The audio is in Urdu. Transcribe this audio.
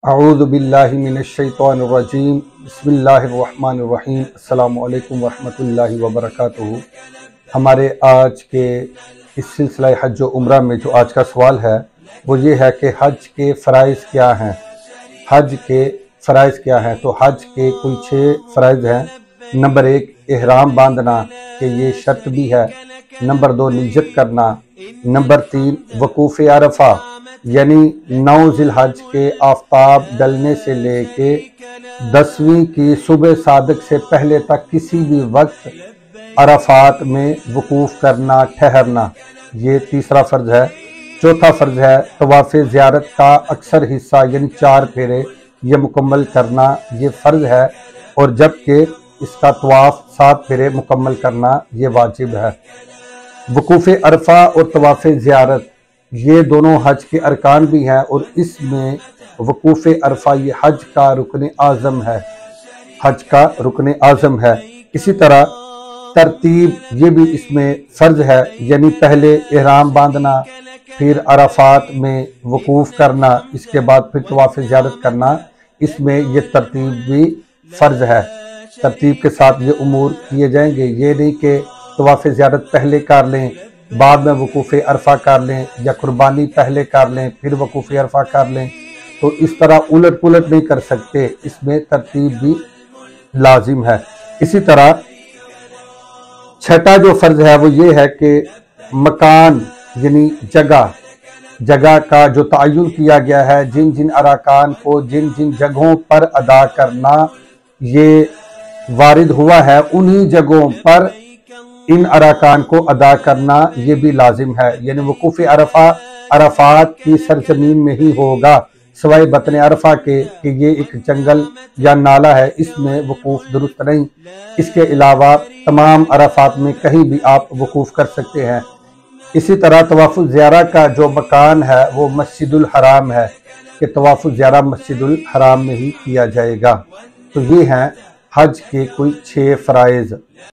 اعوذ باللہ من الشیطان الرجیم بسم اللہ الرحمن الرحیم السلام علیکم ورحمۃ اللہ وبرکاتہ۔ ہمارے آج کے اس سلسلہ حج و عمرہ میں جو آج کا سوال ہے وہ یہ ہے کہ حج کے فرائض کیا ہیں۔ حج کے فرائض کیا ہیں؟ تو حج کے کوئی 6 فرائض ہیں۔ نمبر 1 احرام باندھنا، کہ یہ شرط بھی ہے۔ نمبر 2 نیت کرنا۔ نمبر 3 وقوف عرفہ، یعنی 9 ذی الحج کے آفتاب ڈلنے سے لے کے 10ویں کی صبح صادق سے پہلے تک کسی بھی وقت عرفات میں وقوف کرنا، ٹھہرنا، یہ تیسرا فرض ہے۔ چوتھا فرض ہے طواف زیارت کا اکثر حصہ یعنی 4 پھیرے یہ مکمل کرنا، یہ فرض ہے، اور جبکہ اس کا طواف 7 پھیرے مکمل کرنا یہ واجب ہے۔ وقوف عرفہ اور طواف زیارت یہ دونوں حج کے ارکان بھی ہیں، اور اس میں وقوف عرفہ یہ حج کا رکن اعظم ہے، حج کا رکن اعظم ہے۔ اسی طرح ترتیب یہ بھی اس میں فرض ہے، یعنی پہلے احرام باندھنا، پھر عرفات میں وقوف کرنا، اس کے بعد پھر طواف زیارت کرنا، اس میں یہ ترتیب بھی فرض ہے۔ ترتیب کے ساتھ یہ امور کیے جائیں گے، یہ نہیں کہ طواف زیارت پہلے کر لیں بعد میں وقوف عرفہ کر لیں، یا قربانی پہلے کر لیں پھر وقوف عرفہ کر لیں، تو اس طرح الٹ پلٹ نہیں کر سکتے، اس میں ترتیب بھی لازم ہے۔ اسی طرح چھٹا جو فرض ہے وہ یہ ہے کہ مکان یعنی جگہ کا جو تعین کیا گیا ہے، جن جن ارکان کو جن جن جگہوں پر ادا کرنا یہ وارد ہوا ہے، انہی جگہوں پر ان ارکان کو ادا کرنا یہ بھی لازم ہے، یعنی وقوف عرفہ عرفات کی سرزمین میں ہی ہوگا، سوائے بطن عرفہ کے کہ یہ ایک جنگل یا نالا ہے، اس میں وقوف درست نہیں۔ اس کے علاوہ تمام عرفات میں کہیں بھی آپ وقوف کر سکتے ہیں۔ اسی طرح طواف الزیارہ کا جو مکان ہے وہ مسجد الحرام ہے، کہ طواف الزیارہ مسجد الحرام میں ہی کیا جائے گا۔ تو یہ ہیں حج کے کوئی 6 فرائض۔